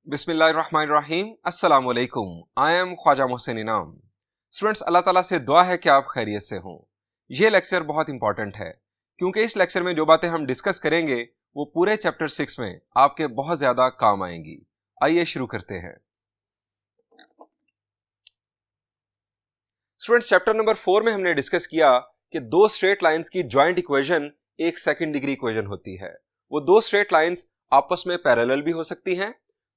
बिस्मिल्लाहिर्रहमानिर्रहीम अस्सलाम वालेकुम। आई एम ख्वाजा मोहसिन इनाम। स्टूडेंट्स, अल्लाह ताला से दुआ है कि आप खैरियत से हों। यह लेक्चर बहुत इंपॉर्टेंट है क्योंकि इस लेक्चर में जो बातें हम डिस्कस करेंगे वो पूरे चैप्टर 6 में आपके बहुत ज्यादा काम आएंगी। आइए शुरू करते हैं। स्टूडेंट्स, चैप्टर नंबर 4 में हमने डिस्कस किया कि दो स्ट्रेट लाइंस की ज्वाइंट इक्वेशन एक सेकंड डिग्री इक्वेशन होती है। वो दो स्ट्रेट लाइंस आपस में पैरेलल भी हो सकती हैं,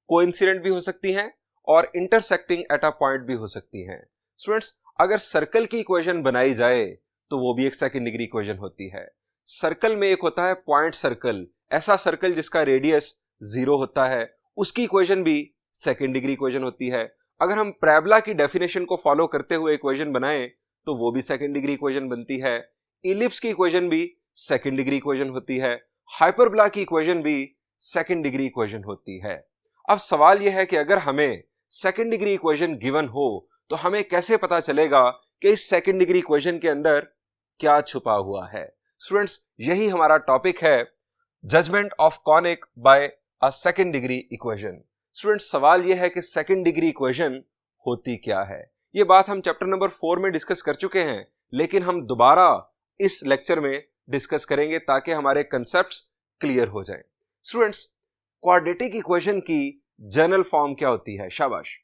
कोइंसिडेंट भी हो सकती हैं और इंटरसेक्टिंग एट अ पॉइंट भी हो सकती हैं। स्टूडेंट्स, अगर सर्कल की इक्वेशन बनाई जाए तो वो भी एक सेकंड डिग्री इक्वेशन होती है। सर्कल में एक होता है पॉइंट सर्कल, ऐसा सर्कल जिसका रेडियस 0 होता है, उसकी इक्वेशन भी सेकंड डिग्री इक्वेशन होती है। अगर हम पैराबोला की डेफिनेशन को फॉलो करते हुए इक्वेशन बनाएं तो वो भी सेकंड डिग्री इक्वेशन बनती है। इलिप्स की इक्वेशन भी सेकंड डिग्री इक्वेशन होती है। हाइपरबोला की इक्वेशन भी सेकंड डिग्री इक्वेशन होती है। अब सवाल यह है कि अगर हमें सेकंड डिग्री इक्वेशन गिवन हो तो हमें कैसे पता चलेगा कि इस सेकंड डिग्री इक्वेशन के अंदर क्या छुपा हुआ है। स्टूडेंट्स, यही हमारा टॉपिक है, judgement of conic by a second degree equation. Students, सवाल यह है कि सेकंड डिग्री इक्वेशन होती क्या है। यह बात हम चैप्टर नंबर 4 में डिस्कस कर चुके हैं, लेकिन हम दोबारा इस लेक्चर में डिस्कस करेंगे ताकि हमारे कंसेप्ट्स क्लियर हो जाएं। स्टूडेंट्स, क्वाड्रेटिक इक्वेशन की जनरल फॉर्म क्या होती है? शाबाश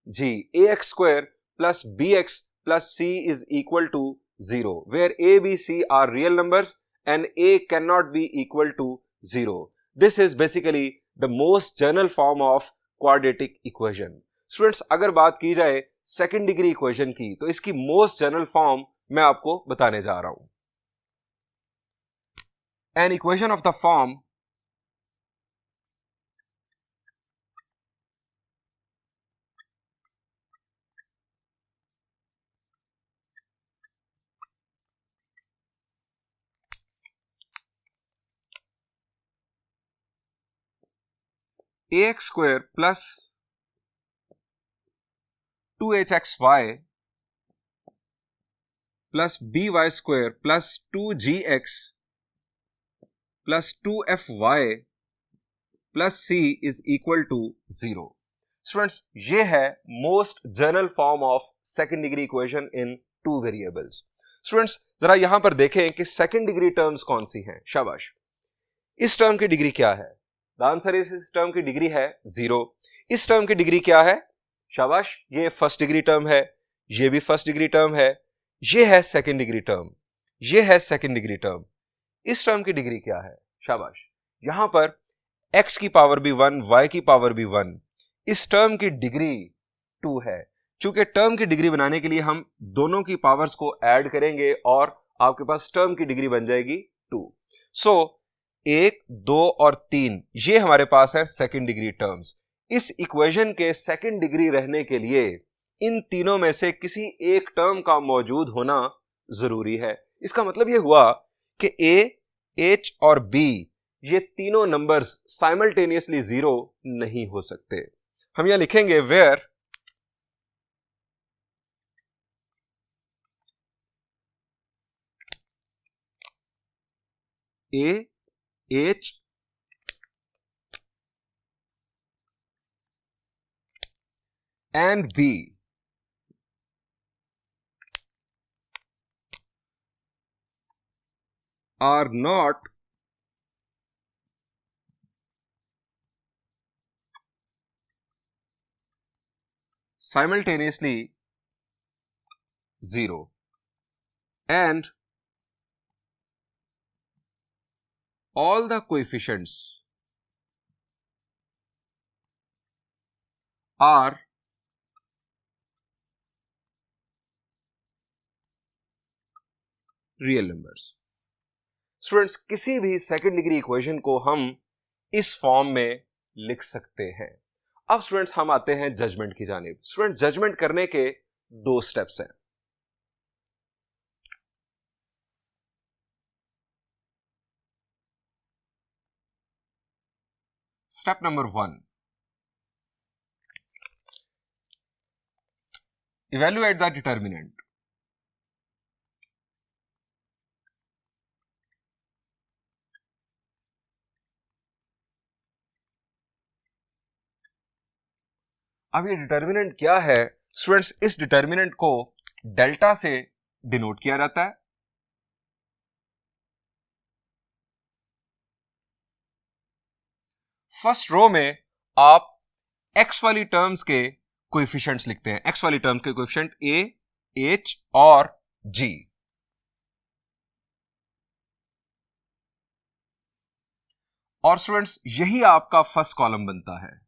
जी, ax² plus bx plus c is equal to 0 where a b c are real numbers and a can not be equal to 0। This is basically the most general form of quadratic equation. Students, अगर बात की जाए second degree equation की तो इसकी most general form मैं आपको बताने जा रहा हूं। An equation of the form ax² plus 2hxy plus by² plus 2gx plus 2fy plus c is equal to 0। Students, ये है most general form of second degree equation in two variables. Students, जरा यहां पर देखें कि second degree terms कौन सी हैं। शाबाश, इस टर्म की डिग्री क्या है? द आंसर इज, इस टर्म की डिग्री है 0। इस टर्म की डिग्री क्या है? शाबाश, ये फर्स्ट डिग्री टर्म है, ये भी फर्स्ट डिग्री टर्म है, ये है सेकंड डिग्री टर्म, ये है सेकंड डिग्री टर्म। इस टर्म की डिग्री क्या है? शाबाश, यहां पर x की पावर भी 1, y की पावर भी 1, इस टर्म की डिग्री 2 है। चूंकि टर्म की डिग्री बनाने के लिए हम दोनों की पावर्स को ऐड करेंगे और आपके पास टर्म की डिग्री बन जाएगी 2। सो 1, 2 और 3 ये हमारे पास है सेकंड डिग्री टर्म्स। इस इक्वेशन के सेकंड डिग्री रहने के लिए इन तीनों में से किसी एक टर्म का मौजूद होना जरूरी है। इसका मतलब यह हुआ कि a, h और b ये तीनों नंबर्स साइमल्टेनियसली 0 नहीं हो सकते। हम यहां लिखेंगे where a, h and b are not simultaneously 0 and all the coefficients are real numbers. Students, किसी भी सेकंड डिग्री इक्वेशन को हम इस फॉर्म में लिख सकते हैं। अब स्टूडेंट्स, हम आते हैं जजमेंट की जानिब। स्टूडेंट्स, जजमेंट करने के दो स्टेप्स हैं। Step number 1, evaluate the determinant. अब ये डिटर्मिनेंट क्या है स्टूडेंट्स? इस डिटर्मिनेंट को डेल्टा से डिनोट किया जाता है। फर्स्ट रो में आप एक्स वाली टर्म्स के कोएफिशिएंट्स लिखते हैं। एक्स वाली टर्म के कोएफिशिएंट ए, एच और जी। और स्टूडेंट्स यही आपका फर्स्ट कॉलम बनता है।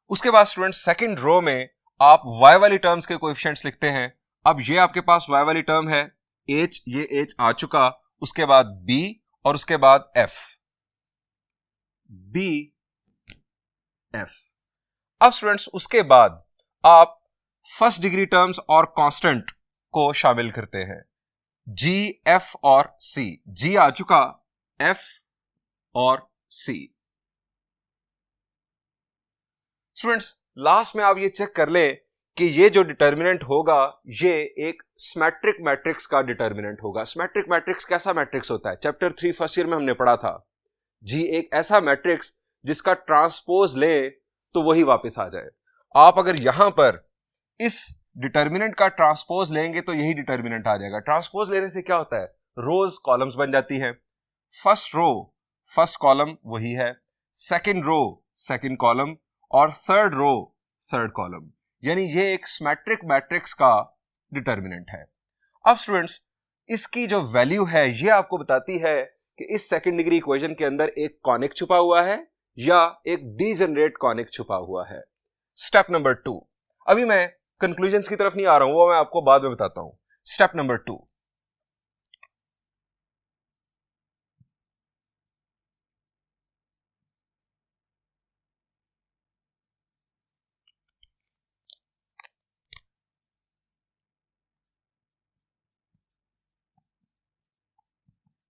उसके बाद स्टूडेंट्स सेकंड रो में आप y वाली टर्म्स के कोएफिशिएंट्स लिखते हैं। अब ये आपके पास y वाली टर्म है h, ये h आ चुका, उसके बाद b और उसके बाद f, b f। अब स्टूडेंट्स उसके बाद आप फर्स्ट डिग्री टर्म्स और कांस्टेंट को शामिल करते हैं, g, f और c। g आ चुका, f और c। स्टूडेंट्स लास्ट में आप ये चेक कर लें कि ये जो डिटर्मिनेंट होगा ये एक सिमेट्रिक मैट्रिक्स का डिटर्मिनेंट होगा। सिमेट्रिक मैट्रिक्स कैसा मैट्रिक्स होता है? चैप्टर 3 फर्स्ट ईयर में हमने पढ़ा था जी, एक ऐसा मैट्रिक्स जिसका ट्रांसपोज ले तो वही वापस आ जाए। आप अगर यहां पर इस डिटर्मिनेंट का ट्रांसपोज लेंगे तो यही डिटर्मिनेंट आ जाएगा। ट्रांसपोज लेने से क्या होता है? रोज कॉलम्स बन जाती है। फर्स्ट रो फर्स्ट कॉलम वही है, सेकंड रो सेकंड कॉलम और थर्ड रो थर्ड कॉलम, यानी ये एक सिमेट्रिक मैट्रिक्स का डिटर्मिनेंट है। अब स्टूडेंट्स इसकी जो वैल्यू है ये आपको बताती है कि इस सेकंड डिग्री इक्वेशन के अंदर एक कॉनिक छुपा हुआ है या एक डीजनरेट कॉनिक छुपा हुआ है। स्टेप नंबर 2, अभी मैं कंक्लूजन्स की तरफ नहीं आ रहा हूं, वो मैं आपको बाद में बताता हूं। Step number 2,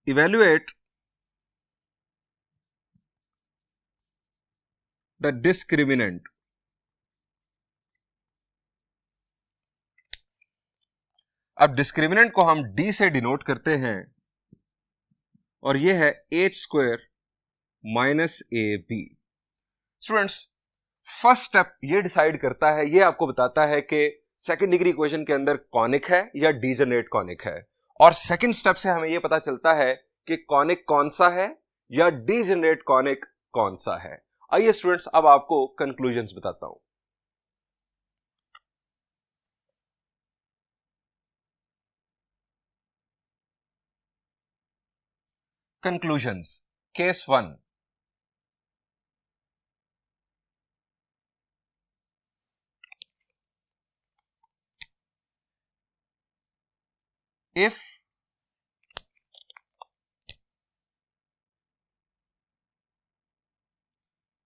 evaluate the discriminant। अब डिस्क्रिमिनेंट को हम d से डिनोट करते हैं और ये है h square minus A B. Students first step ये डिसाइड करता है, ये आपको बताता है कि सेकंड डिग्री इक्वेशन के अंदर कॉनिक है या डीजनरेट कॉनिक है, और सेकंड स्टेप से हमें ये पता चलता है कि कॉनिक कौन सा है या डीजनरेट कॉनिक कौन सा है। आइए स्टूडेंट्स अब आपको कंक्लूजन्स बताता हूं। Conclusions, case 1, if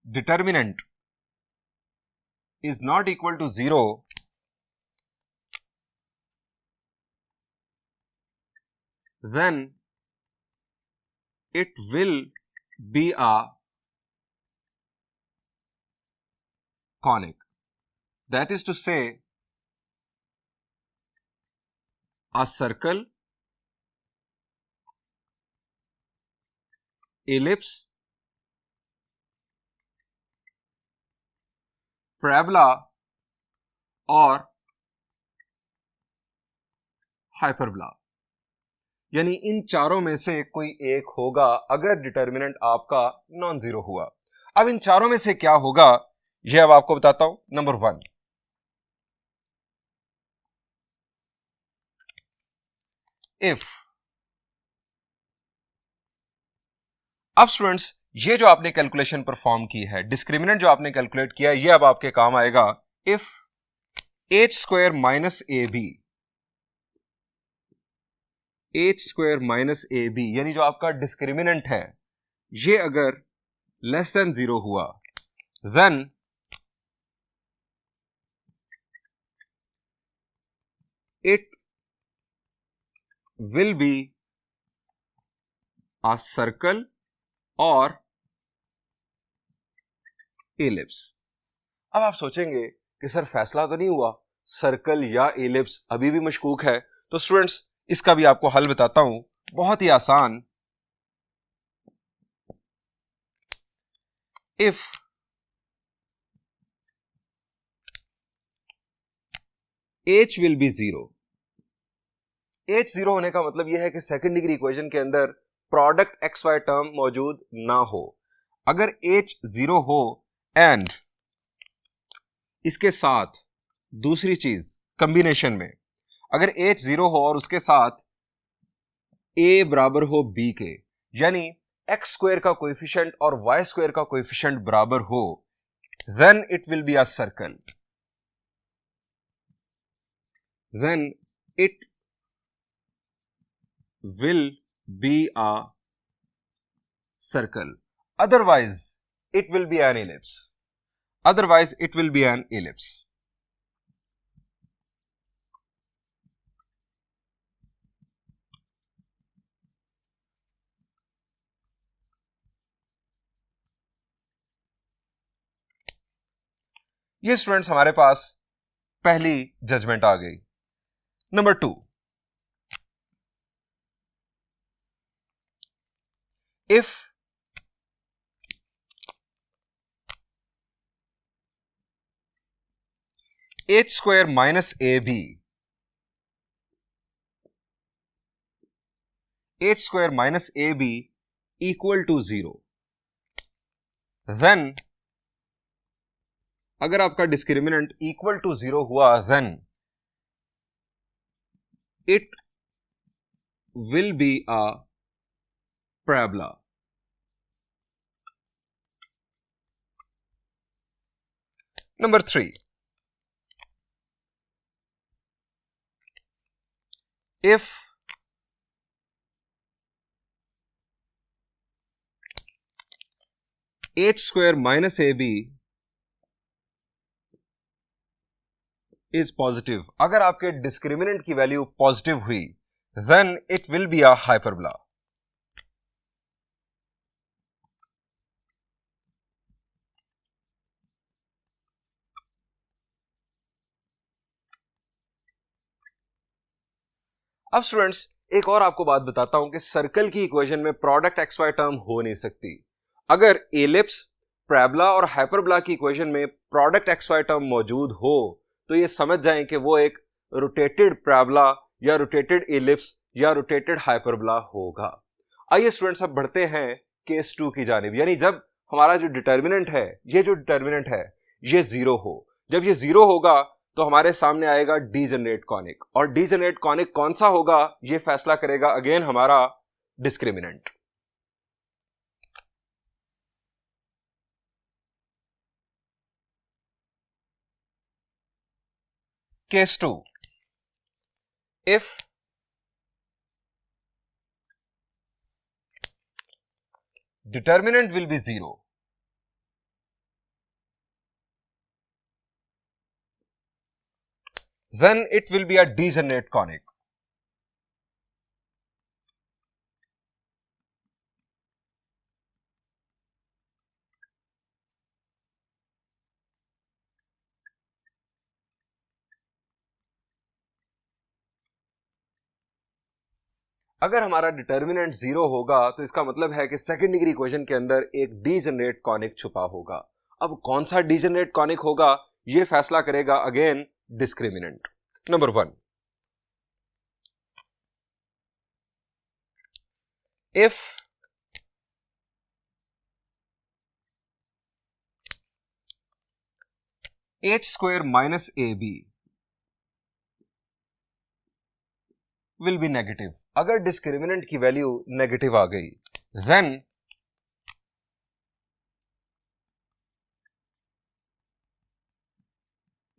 determinant is not equal to 0, then it will be a conic. That is to say, a circle, ellipse, parabola और हाइपरबोला, यानी इन चारों में से कोई एक होगा अगर डिटर्मिनेंट आपका नॉन जीरो हुआ। अब इन चारों में से क्या होगा यह अब आपको बताता हूं। Number 1, if. अब स्टूडेंट्स ये जो आपने कैलकुलेशन परफॉर्म की है, डिस्क्रिमिनेंट जो आपने कैलकुलेट किया है, ये अब आपके काम आएगा। If H square minus A B, H square minus A B यानी जो आपका डिस्क्रिमिनेंट है ये अगर लेस देन 0 हुआ, then it will be a circle और एलिप्स। अब आप सोचेंगे कि सर फैसला तो नहीं हुआ, सर्कल या एलिप्स अभी भी मशकूक है। तो स्टूडेंट्स इसका भी आपको हल बताता हूं, बहुत ही आसान। If h will be zero. h zero होने का मतलब यह है कि सेकंड डिग्री इक्वेशन के अंदर प्रोडक्ट एक्स वाई टर्म मौजूद ना हो। अगर h जीरो हो एंड इसके साथ दूसरी चीज कंबिनेशन में, अगर h जीरो हो और उसके साथ a बराबर हो b के, यानी एक्स स्क्वायर का कोएफिशिएंट और वाई स्क्वायर का कोएफिशिएंट बराबर हो, then it will be a circle. Then it will be a circle. Otherwise, it will be an ellipse. Otherwise, it will be an ellipse. ये students हमारे पास पहली judgement आ गई। Number 2, if h square minus ab, h square minus ab equal to 0, then अगर आपका discriminant equal to 0 हुआ, then it will be a parabola. Number 3, if h square minus ab is positive, अगर आपके discriminant की value positive हुई, then it will be a hyperbola. अब students एक और आपको बात बताता हूं कि सर्कल की इक्वेशन में प्रोडक्ट एक्स वाई टर्म हो नहीं सकती। अगर एलिप्स, पैराबोला और हाइपरबोला की इक्वेशन में प्रोडक्ट एक्स वाई टर्म मौजूद हो, तो ये समझ जाएं कि वो एक रोटेटेड पैराबोला या रोटेटेड एलिप्स या रोटेटेड हाइपरबोला होगा। आइए स्टूडेंट्स अब बढ़ते हैं केस 2 की जानिब, यानी जब हमारा जो डिटर्मिनेंट है, ये जो डिटर्मिनेंट है ये जीरो हो। जब ये जीरो होगा तो हमारे सामने आएगा डीजेनरेट कॉनिक, और डीजेनरेट कॉनिक कौन सा होगा ये फैसला करेगा अगेन हमारा discriminant. Case 2, if determinant will be 0, then it will be a degenerate conic. अगर हमारा डिटर्मिनेंट 0 होगा तो इसका मतलब है कि सेकंड डिग्री इक्वेशन के अंदर एक डीजेनरेट कॉनिक छुपा होगा। अब कौन सा डीजेनरेट कॉनिक होगा यह फैसला करेगा again discriminant. Number 1, if h square minus ab will be negative, अगर डिस्क्रिमिनेंट की वैल्यू नेगेटिव आ गई, then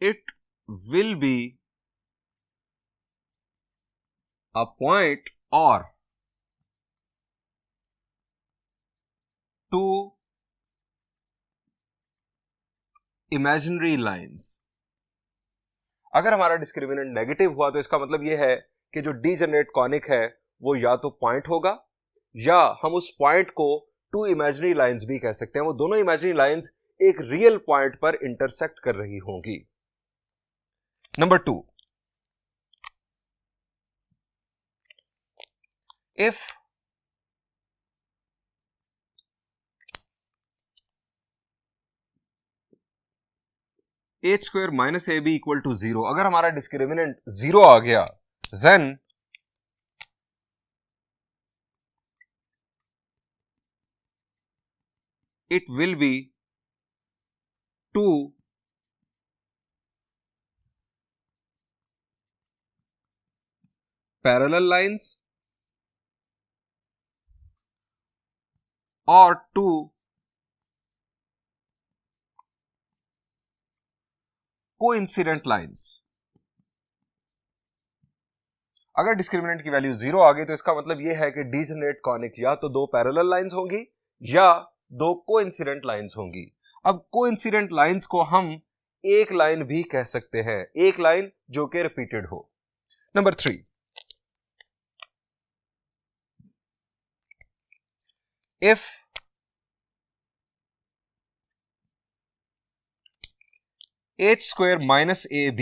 it will be a point or two imaginary lines। अगर हमारा डिस्क्रिमिनेंट नेगेटिव हुआ तो इसका मतलब यह है कि जो डीजेनरेट कॉनिक है वो या तो पॉइंट होगा या हम उस पॉइंट को टू इमेजिनरी लाइंस भी कह सकते हैं। वो दोनों इमेजिनरी लाइंस एक रियल पॉइंट पर इंटरसेक्ट कर रही होंगी। Number 2, if H square minus A B equal to 0, अगर हमारा डिस्क्रिमिनेंट 0 आ गया then it will be two parallel lines or two coincident lines. अगर डिस्क्रिमिनेंट की वैल्यू 0 आ गई तो इसका मतलब यह है कि डीजेनरेट कॉनिक या तो दो पैरेलल लाइंस होंगी या दो कोइंसिडेंट लाइंस होंगी। अब कोइंसिडेंट लाइंस को हम एक लाइन भी कह सकते हैं, एक लाइन जो कि रिपीटेड हो। Number 3, if h square minus ab,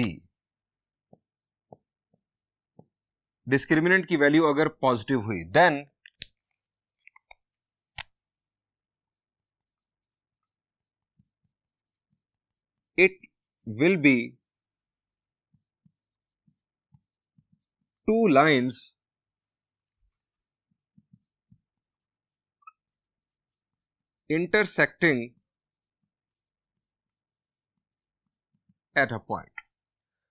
discriminant की वैल्यू अगर पॉजिटिव हुई then it will be two lines intersecting at a point.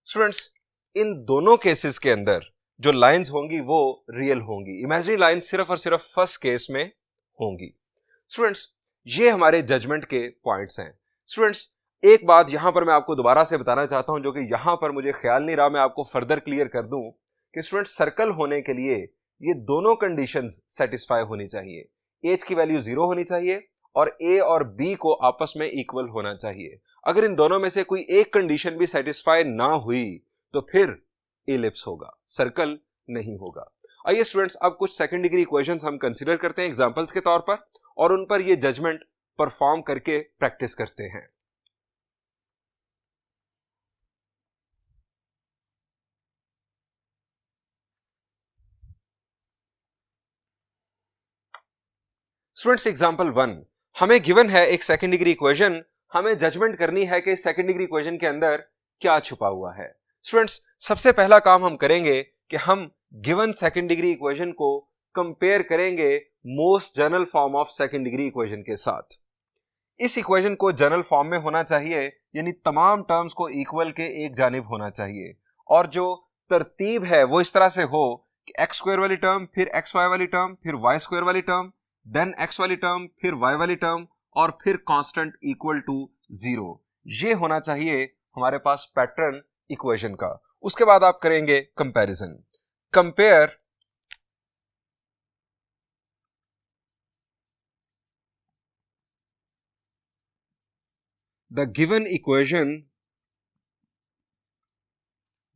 Students, इन दोनों केसेस के अंदर जो लाइंस होंगी वो रियल होंगी, इमेजिनरी लाइंस सिर्फ और सिर्फ फर्स्ट केस में होंगी। स्टूडेंट्स, ये हमारे जजमेंट के पॉइंट्स हैं। स्टूडेंट्स, एक बात यहां पर मैं आपको दोबारा से बताना चाहता हूं जो कि यहां पर मुझे ख्याल नहीं रहा, मैं आपको फर्दर क्लियर कर दूं कि स्टूडेंट्स, सर्कल होने के लिए ये दोनों कंडीशंस सेटिस्फाई होनी चाहिए। एच की वैल्यू 0 होनी चाहिए और ए और बी को आपस में इक्वल होना चाहिए। अगर इन दोनों में से कोई एक कंडीशन भी सेटिस्फाई ना हुई तो फिर इलिप्स होगा, सर्कल नहीं होगा। आइए स्टूडेंट्स, अब कुछ सेकंड डिग्री इक्वेशंस हम कंसीडर करते हैं एग्जांपल्स के तौर पर और उन पर ये जजमेंट परफॉर्म करके प्रैक्टिस करते हैं। स्टूडेंट्स, एग्जांपल 1, हमें गिवन है एक सेकंड डिग्री इक्वेशन, हमें जजमेंट करनी है कि सेकंड डिग्री इक्वेशन के अंदर क्या छुपा हुआ है। स्टूडेंट्स, सबसे पहला काम हम करेंगे कि हम गिवन सेकंड डिग्री इक्वेशन को कंपेयर करेंगे most general form of second degree equation के साथ। इस इक्वेशन को जनरल फॉर्म में होना चाहिए, यानी तमाम टर्म्स को इक्वल के एक जानिब होना चाहिए और जो तरतीब है वो इस तरह से हो कि एक्स स्क्वायर वाली टर्म, फिर एक्स वाई वाली टर्म, फिर वाई स्क्वायर वाली टर्म, देन एक्स वाली टर्म, फिर वाई वाली टर्म और फिर कांस्टेंट इक्वल टू 0। ये होना चाहिए हमारे पास पैटर्न इक्वेशन का। उसके बाद आप करेंगे comparison, compare the given equation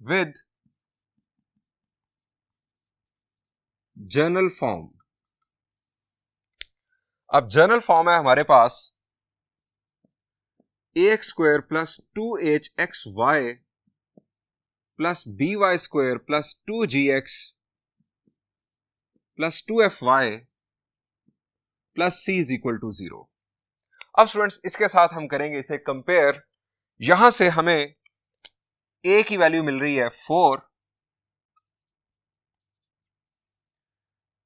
with general form. अब जनरल फॉर्म है हमारे पास ax square plus 2hxy plus by square plus 2gx plus 2fy plus c is equal to 0। अब स्टूडेंट्स, इसके साथ हम करेंगे इसे कंपेयर। यहां से हमें a की वैल्यू मिल रही है 4,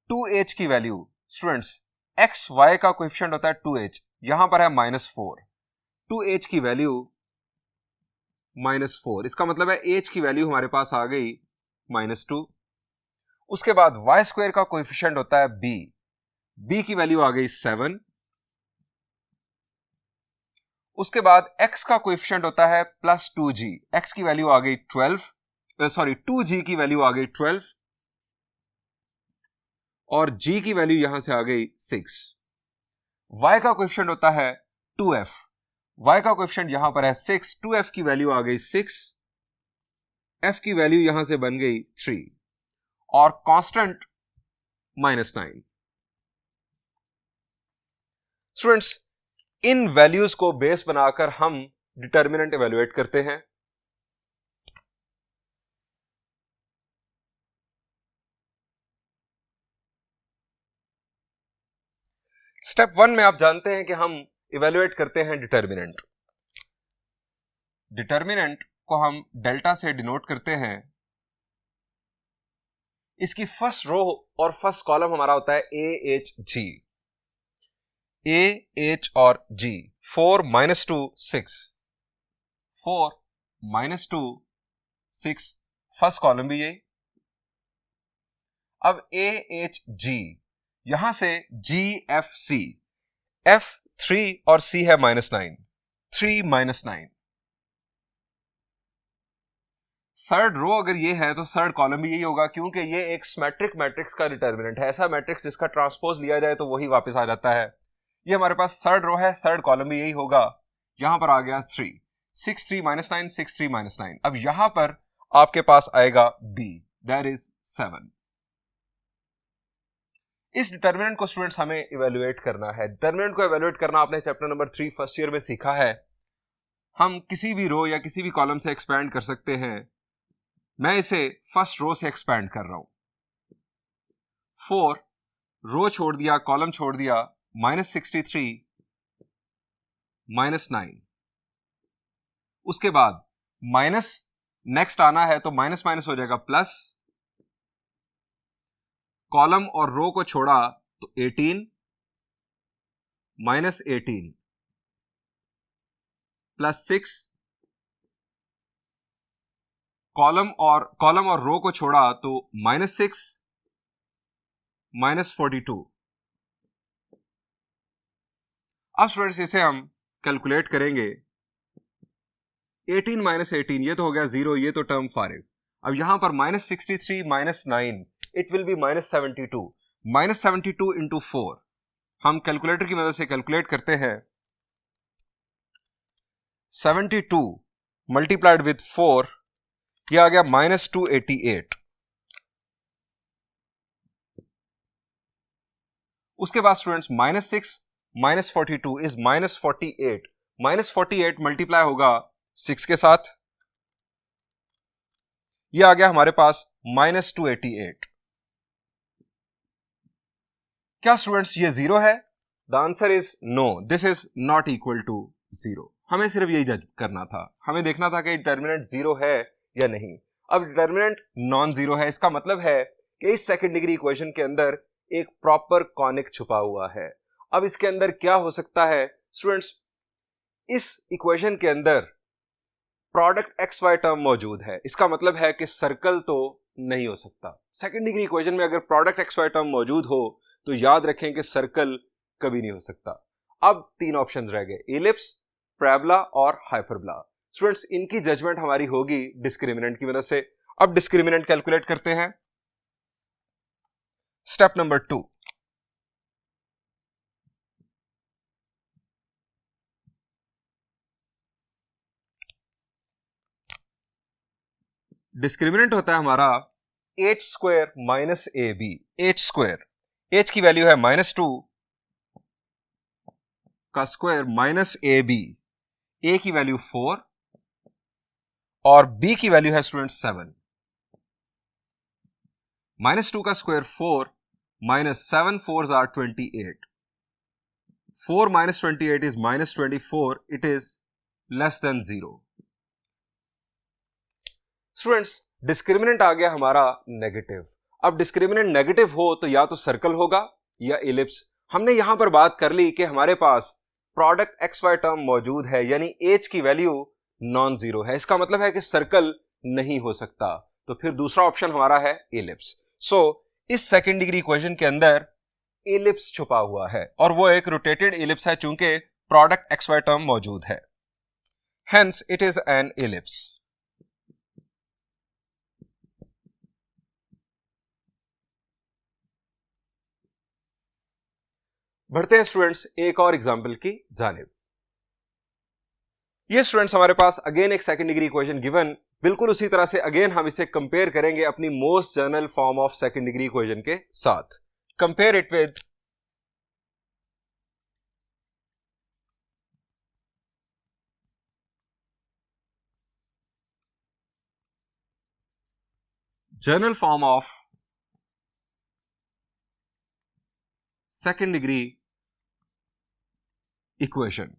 2h की वैल्यू, स्टूडेंट्स एक्स वाई का कोएफिशिएंट होता है 2h, यहां पर है -4, 2h की वैल्यू -4, इसका मतलब है h की वैल्यू हमारे पास आ गई -2। उसके बाद y स्क्वायर का कोएफिशिएंट होता है b की वैल्यू आ गई 7। उसके बाद x का कोएफिशिएंट होता है +2g, x की वैल्यू आ गई 2g की वैल्यू आ गई 12 और g की वैल्यू यहां से आ गई 6। y का कोएफिशिएंट होता है 2f, y का कोएफिशिएंट यहां पर है 6, 2f की वैल्यू आ गई 6, f की वैल्यू यहां से बन गई 3 और कांस्टेंट -9। स्टूडेंट्स, इन वैल्यूज को बेस बनाकर हम डिटर्मिनेंट इवैल्यूएट करते हैं। स्टेप 1 में आप जानते हैं कि हम इवैल्यूएट करते हैं डिटर्मिनेंट। डिटर्मिनेंट को हम डेल्टा से डिनोट करते हैं। इसकी फर्स्ट रो और फर्स्ट कॉलम हमारा होता है A H G. A H और जी, 4 - 2 6, 4 - 2 6, फर्स्ट कॉलम भी यही। अब ए एच जी, यहां से जी एफ सी, एफ 3 और सी है -9, 3 - 9। थर्ड रो अगर ये है तो थर्ड कॉलम भी यही होगा, क्योंकि ये एक सिमेट्रिक मैट्रिक्स का डिटर्मिनेंट है, ऐसा मैट्रिक्स जिसका ट्रांसपोज लिया जाए तो वही वापस आ जाता है। ये हमारे पास थर्ड रो है, थर्ड कॉलम भी यही होगा। यहां पर आ गया 3, 6 3 - 9, 6 3 - 9। अब यहां पर आपके पास आएगा बी, दैट इज 7। इस डिटर्मिनेंट को स्टूडेंट्स हमें इवेल्युएट करना है। डिटर्मिनेंट को इवेल्युएट करना आपने चैप्टर नंबर 3 फर्स्ट ईयर में सीखा है। हम किसी भी रो या किसी भी कॉलम से एक्सपैंड कर सकते हैं। मैं इसे फर्स्ट रो से एक्सपैंड कर रहा हूं। 4, रो छोड़ दिया, कॉलम छोड़ दिया, -63 -9। उसके बाद माइनस नेक्स्ट आना है तो माइनस माइनस हो जाएगा प्लस, कॉलम और रो को छोड़ा तो 18 -18 +6, कॉलम और रो को छोड़ा तो -6 -42। अब स्टूडेंट्स इसे हम कैलकुलेट करेंगे। 18 - 18 ये तो हो गया 0, ये तो टर्म फारिग। अब यहां पर -63 -9, इट विल बी -72। -72 इंटू 4 हम कैलकुलेटर की मदद से कैलकुलेट करते हैं। 72 मल्टीप्लाइड विथ 4, ये आ गया -288। उसके बाद स्टूडेंट्स -6 -42 इज -48। -48 मल्टीप्लाई होगा 6 के साथ, ये आ गया हमारे पास -288। क्या स्टूडेंट्स ये 0 है? The answer is no, this is not equal to 0। हमें सिर्फ यही जज करना था, हमें देखना था कि डिटर्मिनेंट 0 है या नहीं। अब डिटर्मिनेंट नॉन जीरो है, इसका मतलब है कि इस सेकंड डिग्री इक्वेशन के अंदर एक प्रॉपर कॉनिक छुपा हुआ है। अब इसके अंदर क्या हो सकता है स्टूडेंट्स? इस इक्वेशन के अंदर प्रोडक्ट एक्स वाई टर्म मौजूद है, इसका मतलब है कि सर्कल तो नहीं हो सकता। सेकंड डिग्री इक्वेशन में अगर प्रोडक्ट एक्स वाई टर्म मौजूद हो तो याद रखें कि सर्कल कभी नहीं हो सकता। अब 3 ऑप्शंस रह गए, एलिप्स, पैराबोला और हाइपरबोला। स्टूडेंट्स इनकी जजमेंट हमारी होगी डिस्क्रिमिनेंट की मदद से। अब डिस्क्रिमिनेंट कैलकुलेट करते हैं। स्टेप नंबर 2, डिस्क्रिमिनेंट होता है हमारा h² minus AB। h², h की वैल्यू है -2 का स्क्वायर माइनस AB, a की वैल्यू 4 और b की वैल्यू है स्टूडेंट 7। -2 का square 4 -7 4s are 28। 4 - 28 is -24, it is less than 0। Students discriminant आ गया हमारा नेगेटिव। अब डिस्क्रिमिनेंट नेगेटिव हो तो या तो सर्कल होगा या इलिप्स। हमने यहां पर बात कर ली कि हमारे पास प्रोडक्ट एक्स वाई टर्म मौजूद है, यानी एच की वैल्यू नॉन जीरो है, इसका मतलब है कि सर्कल नहीं हो सकता। तो फिर दूसरा ऑप्शन हमारा है इलिप्स। सो इस सेकेंड डिग्री इक्वेशन के अंदर इलिप्स छुपा हुआ है और वो एक रोटेटेड इलिप्स है, चूंकि प्रोडक्ट एक्स वाई टर्म मौजूद है, hence it is an ellipse. बढ़ते हैं स्टूडेंट्स एक और एग्जाम्पल की जानिब। ये स्टूडेंट्स हमारे पास अगेन एक सेकंड डिग्री इक्वेशन गिवन, बिल्कुल उसी तरह से अगेन हम इसे कंपेयर करेंगे अपनी most general form of second degree equation के साथ। Compare it with general form of second degree equation.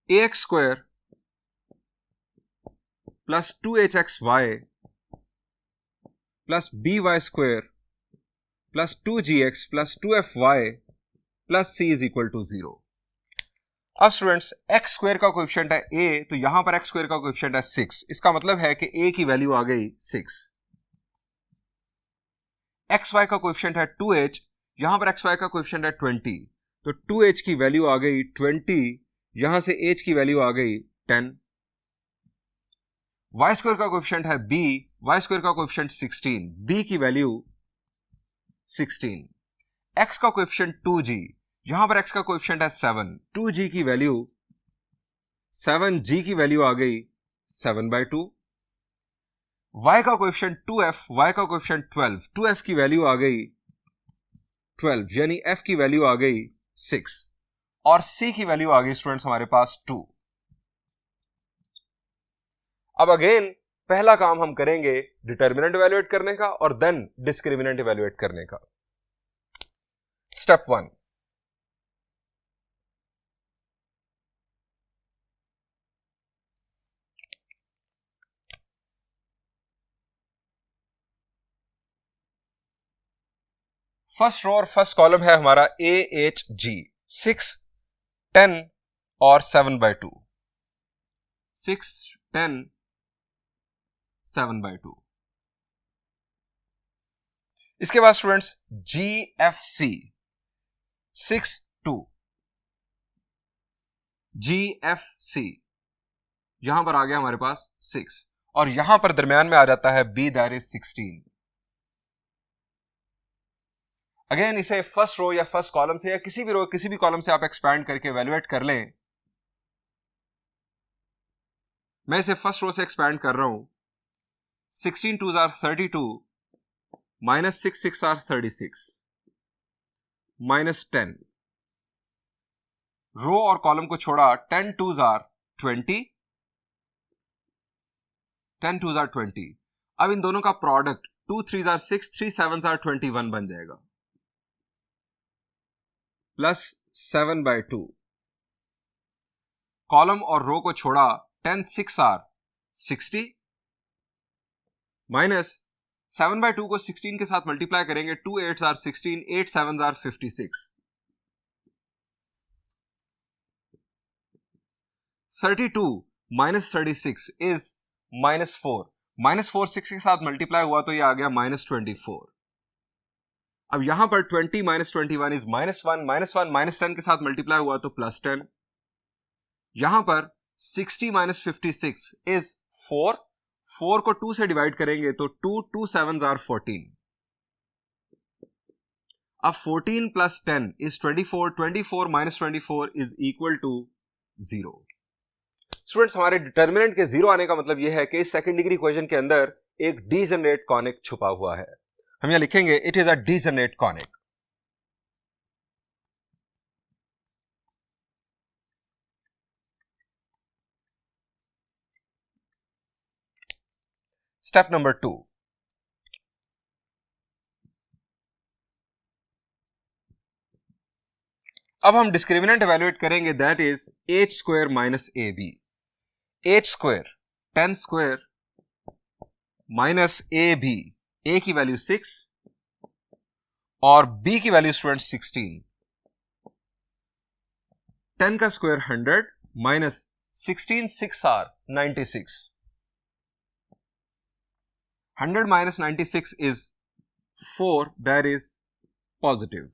ax² plus 2hxy plus by square plus 2gx plus 2fy plus c is equal to 0। अब students x square का coefficient है a, तो यहां पर x square का coefficient है 6। इसका मतलब है कि a की वैल्यू आ गई 6। xy का कोएफिशिएंट है 2h, यहां पर xy का कोएफिशिएंट है 20, तो 2h की वैल्यू आ गई 20, यहां से h की वैल्यू आ गई 10। y स्क्वायर का कोएफिशिएंट है b, y स्क्वायर का कोएफिशिएंट 16, b की वैल्यू 16। x का कोएफिशिएंट 2g, यहां पर x का कोएफिशिएंट है 7, 2g की वैल्यू 7, g की वैल्यू आ गई 7/2। y का कोएफिशिएंट 2f, y का कोएफिशिएंट 12, 2f की वैल्यू आ गई 12, यानी f की वैल्यू आ गई 6 और c की वैल्यू आ गई स्टूडेंट्स हमारे पास 2। अब अगेन पहला काम हम करेंगे डिटर्मिनेंट इवैल्यूएट करने का और देन डिस्क्रिमिनेंट इवैल्यूएट करने का। स्टेप 1, फर्स्ट रो और फर्स्ट कॉलम है हमारा AHG 6, 10 और 7/2, 6, 10, 7/2। इसके बाद स्टूडेंट्स GFC 6, 2, GFC यहां पर आ गया हमारे पास 6 और यहां पर दरमियान में आ जाता है B, दैट इज 16। अगेन इसे फर्स्ट रो या फर्स्ट कॉलम से या किसी भी रो किसी भी कॉलम से आप एक्सपैंड करके इवैल्यूएट कर लें। मैं इसे फर्स्ट रो से एक्सपैंड कर रहा हूं। 16 2s are 32 minus 6 6 are 36 minus 10। रो और कॉलम को छोड़ा 10 2s are 20, 10 2s are 20। अब इन दोनों का product 2 3s are 6, 3 7s are 21 बन जाएगा प्लस 7/2। कॉलम और रो को छोड़ा 10 6 are 60 माइनस 7/2 को 16 के साथ मल्टीप्लाई करेंगे, 2 8s are 16, 8 7s are 56। 32 minus 36 is -4, -4 6 के साथ मल्टीप्लाई हुआ तो ये आ गया -24। अब यहां पर 20 minus 21 is -1, -1 -10 के साथ मल्टीप्लाई हुआ तो +10। यहां पर 60 minus 56 is 4, 4 को 2 से डिवाइड करेंगे तो 2 7s are 14। अब 14 plus 10 is 24, 24 minus 24 is equal to 0। Students हमारे डिटर्मिनेंट के 0 आने का मतलब यह है कि इस सेकंड डिग्री इक्वेशन के अंदर एक डीजेनरेट कॉनिक छुपा हुआ है। हम यहां लिखेंगे it is a degenerate conic. Step number 2, अब हम डिस्क्रिमिनेंट इवैल्यूएट करेंगे, that is h square minus AB। h square 10 square minus AB, a की वैल्यू 6 और b की वैल्यू स्टूडेंट 16। 10 का square 100 minus 16 6 are 96। 100 minus 96 is 4, that is positive.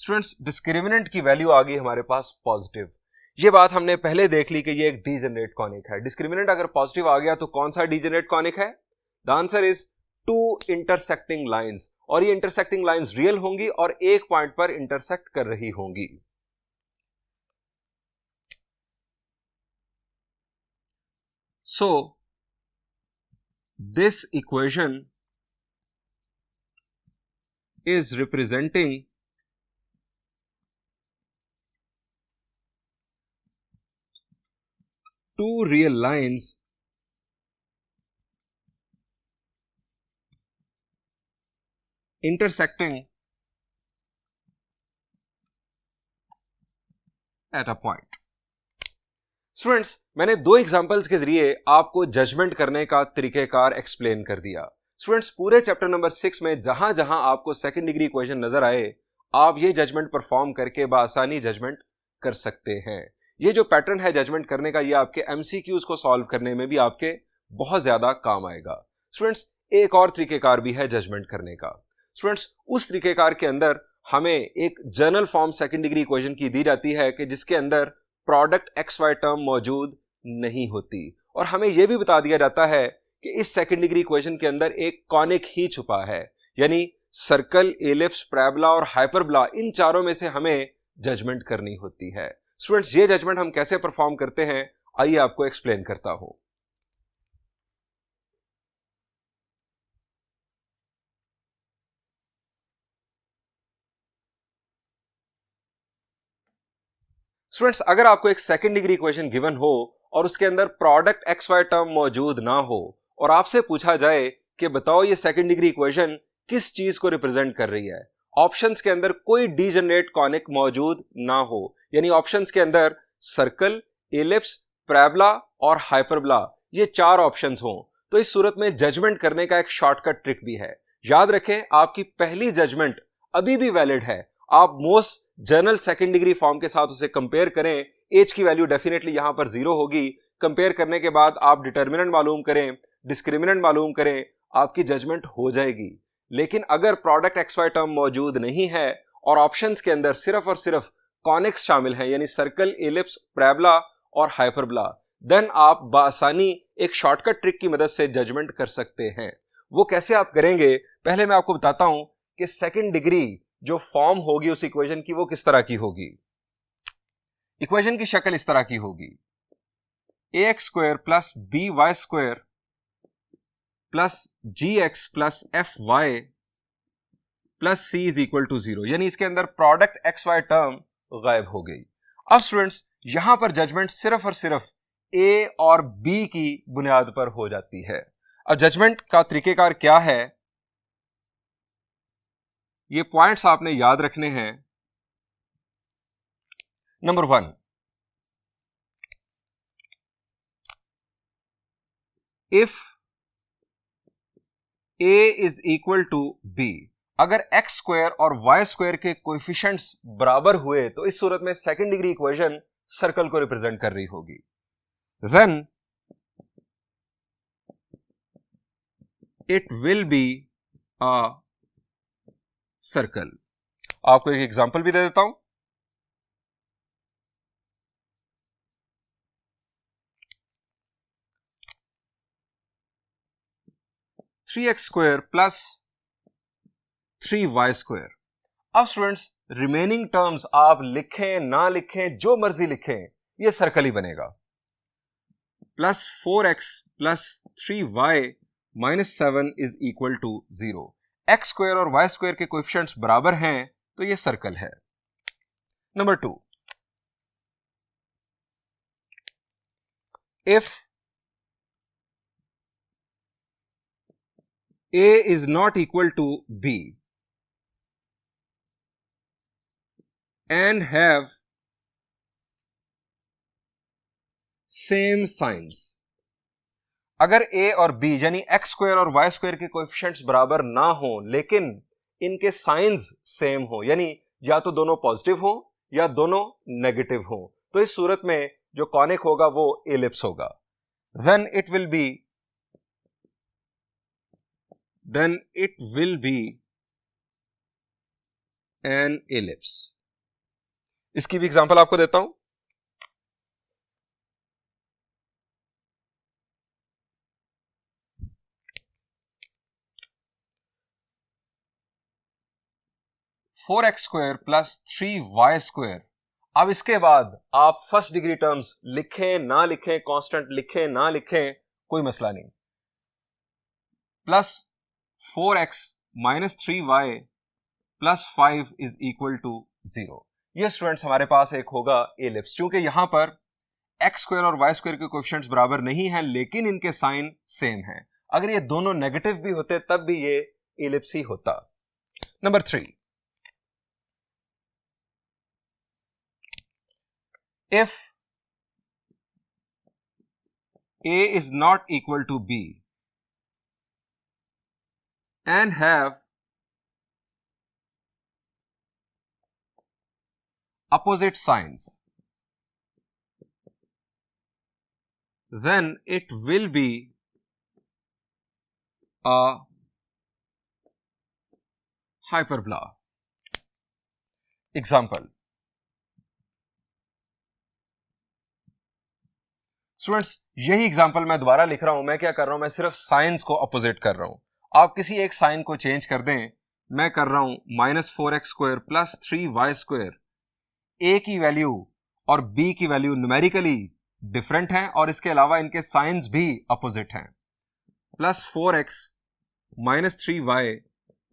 Students discriminant की value आ गई हमारे पास पॉजिटिव। ये बात हमने पहले देख ली कि ये एक डीजेनरेट कॉनिक है। डिस्क्रिमिनेंट अगर पॉजिटिव आ गया तो कौन सा डीजेनरेट कॉनिक है? The answer is 2 intersecting lines, और ये इंटरसेक्टिंग लाइंस रियल होंगी और एक पॉइंट पर इंटरसेक्ट कर रही होंगी। So this equation is representing two real lines intersecting at a point. Students, मैंने दो एग्जांपल्स के जरिए आपको जजमेंट करने का तरीकेकार एक्सप्लेन कर दिया। स्टूडेंट्स, पूरे चैप्टर नंबर 6 में जहां जहां आपको सेकंड डिग्री इक्वेशन नजर आए, आप ये जजमेंट परफॉर्म करके बआसानी जजमेंट कर सकते हैं। ये जो पैटर्न है जजमेंट करने का, ये आपके एमसीक्यूज को सॉल्व करने में भी आपके बहुत ज्यादा काम आएगा। स्टूडेंट्स, एक और तरीकेकार भी है जजमेंट करने का। स्टूडेंट्स, उस तरीकेकार के अंदर हमें एक general form second degree equation की दी जाती है कि जिसके अंदर प्रोडक्ट एक्स वाई टर्म मौजूद नहीं होती, और हमें यह भी बता दिया जाता है कि इस सेकंड डिग्री इक्वेशन के अंदर एक कॉनिक ही छुपा है, यानी सर्कल, एलिप्स, पैराबोला और हाइपरबोला, इन चारों में से हमें जजमेंट करनी होती है। स्टूडेंट्स, ये जजमेंट हम कैसे परफॉर्म करते हैं, आइए आपको एक्सप्लेन करता हूं। स्टूडेंट्स, अगर आपको एक सेकंड डिग्री इक्वेशन गिवन हो और उसके अंदर प्रोडक्ट एक्स वाई टर्म मौजूद ना हो और आपसे पूछा जाए कि बताओ ये सेकंड डिग्री इक्वेशन किस चीज को रिप्रेजेंट कर रही है, ऑप्शंस के अंदर कोई डीजनरेट कॉनिक मौजूद ना हो, यानी ऑप्शंस के अंदर सर्कल, एलिप्स, पैराबोला और हाइपरबोला, ये चार ऑप्शंस हो, तो इस सूरत में जजमेंट करने का एक शॉर्टकट ट्रिक भी है। याद रखें, आपकी पहली जजमेंट अभी भी वैलिड है। आप most general second degree form के साथ उसे कंपेयर करें, एच की वैल्यू डेफिनेटली यहां पर 0 होगी। कंपेयर करने के बाद आप डिटर्मिनेंट मालूम करें, डिस्क्रिमिनेंट मालूम करें, आपकी जजमेंट हो जाएगी। लेकिन अगर प्रोडक्ट एक्स वाई टर्म मौजूद नहीं है और ऑप्शंस के अंदर सिर्फ और सिर्फ कॉनिक्स शामिल हैं, यानी सर्कल, एलिप्स, पैराबोला और हाइपरबोला, देन आप बआसानी एक शॉर्टकट ट्रिक की मदद से जजमेंट कर सकते हैं। वो कैसे आप करेंगे, पहले मैं आपको बताता हूं कि सेकंड डिग्री जो फॉर्म होगी उस इक्वेशन की, वो किस तरह की होगी। इक्वेशन की शक्ल इस तरह की होगी, ax square plus B Y square plus G X plus F Y plus C is equal to 0, यानी इसके अंदर प्रोडक्ट एक्स वाई टर्म गायब हो गई। अब स्टूडेंट्स, यहां पर जजमेंट सिर्फ और सिर्फ ए और बी की बुनियाद पर हो जाती है। अब जजमेंट का तरीकेकार क्या है, ये पॉइंट्स आपने याद रखने हैं। Number 1, if a is equal to b, अगर x स्क्वायर और y स्क्वायर के कोएफिशिएंट्स बराबर हुए तो इस सूरत में सेकंड डिग्री इक्वेशन सर्कल को रिप्रेजेंट कर रही होगी। Then it will be a circle. आपको एक एग्जांपल भी दे देता हूं। Three X square plus 3y square. अब स्टूडेंट्स, रिमेनिंग टर्म्स आप लिखें ना लिखें, जो मर्जी लिखें, ये सर्कल ही बनेगा। Plus 4x plus 3y minus 7 is equal to 0। X square और वाई स्क्वायर के कोएफिशिएंट्स बराबर हैं तो ये सर्कल है। Number 2, if a is not equal to b and have same signs, अगर a और b यानी x स्क्वायर और y स्क्वायर के कोएफिशिएंट्स बराबर ना हो लेकिन इनके साइंस सेम हो, यानी या तो दोनों पॉजिटिव हो या दोनों नेगेटिव हो, तो इस सूरत में जो कॉनिक होगा वो एलिप्स होगा। then it will be an ellipse। इसकी भी एग्जांपल आपको देता हूं। Four x square plus 3y square. अब इसके बाद आप फर्स्ट डिग्री टर्म्स लिखें ना लिखें, कांस्टेंट लिखें ना लिखें, कोई मसला नहीं। Plus 4x minus 3y plus 5 is equal to 0। ये स्टूडेंट्स हमारे पास एक होगा एलिप्स। चूंकि यहां पर एक्स स्क्वायर और वाई स्क्वायर के कोएफिशिएंट्स बराबर नहीं हैं लेकिन इनके साइन सेम हैं, अगर ये दोनों नेगेटिव भी होते तब भी ये एलिप्स ही होता। Number 3, if A is not equal to B and have opposite signs, then it will be a hyperbola. Example. Students, यही एग्जाम्पल मैं दोबारा लिख रहा हूं. मैं क्या कर रहा हूं, मैं सिर्फ साइंस को अपोजिट कर रहा हूं. आप किसी एक साइन को चेंज कर दें. मैं कर रहा हूं -4x² प्लस 3y². ए की वैल्यू और बी की वैल्यू न्यूमेरिकली डिफरेंट हैं और इसके अलावा इनके साइंस भी अपोजिट हैं. +4x -3y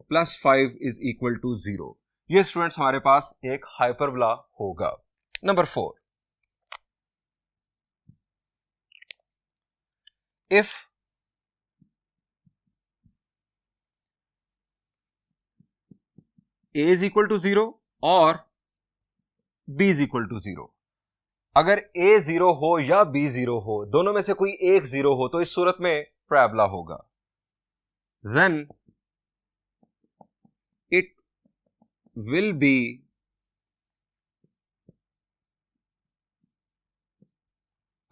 plus 5 is equal to 0. ये स्टूडेंट्स हमारे पास एक हाइपरबोला होगा. Number 4. If A is equal to 0 और B is equal to 0, अगर A 0 हो या B 0 हो, दोनों में से कोई एक 0 हो, तो इस सूरत में पैराबोला होगा. Then it will be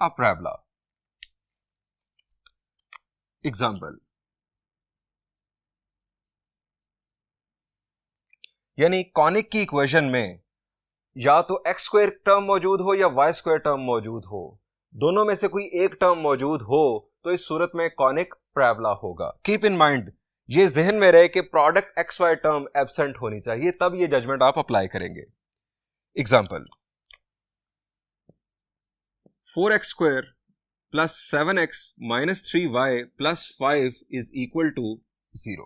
a parabola. Example. यानी कॉनिक की इक्वेशन में या तो x² टर्म मौजूद हो या y² टर्म मौजूद हो, दोनों में से कोई एक टर्म मौजूद हो, तो इस सूरत में कॉनिक पैराबोला होगा. कीप इन माइंड, ये जहन में रहे कि प्रोडक्ट xy टर्म एब्सेंट होनी चाहिए, तब ये जजमेंट आप अप्लाई करेंगे. Example. 4x² plus 7x minus 3y plus 5 is equal to 0.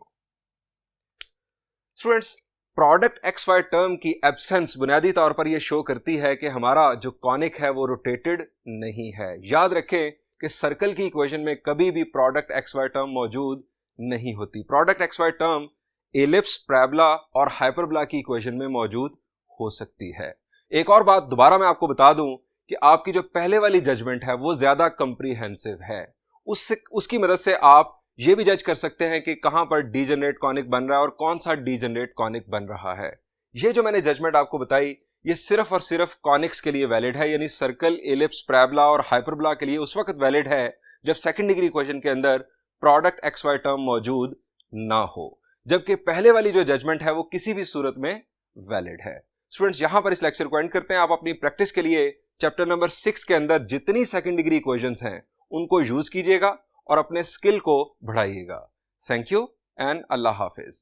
Students, product XY term की एब्सेंस बुनियादी तौर पर यह शो करती है कि हमारा जो कॉनिक है वो रोटेटेड नहीं है. याद रखें कि सर्कल की इक्वेशन में कभी भी प्रोडक्ट XY टर्म मौजूद नहीं होती. Product XY term ellipse, parabola और हाइपरबोला की इक्वेशन में मौजूद हो सकती है. एक और बात दोबारा मैं आपको बता दूं कि आपकी जो पहले वाली जजमेंट है वो ज्यादा कंप्रीहेंसिव है. उसकी मदद से आप ये भी जज कर सकते हैं कि कहां पर डीजनरेट कॉनिक बन रहा है और कौन सा डीजनरेट कॉनिक बन रहा है. ये जो मैंने जजमेंट आपको बताई, ये सिर्फ और सिर्फ कॉनिक्स के लिए वैलिड है. यानी सर्कल, एलिप्स, पैराबोला और हाइपरबोला के लिए उस वक्त वैलिड है जब सेकंड डिग्री इक्वेशन के अंदर प्रोडक्ट XY टर्म मौजूद ना हो, जबकि पहले वाली जो जजमेंट है वो किसी भी सूरत में वैलिड है. स्टूडेंट्स, यहां पर इस लेक्चर को एंड करते हैं. आप अपनी प्रैक्टिस के लिए चैप्टर नंबर 6 के अंदर जितनी सेकंड डिग्री इक्वेशंस हैं उनको यूज कीजिएगा और अपने स्किल को बढ़ाइएगा. थैंक यू एंड अल्लाह हाफिज.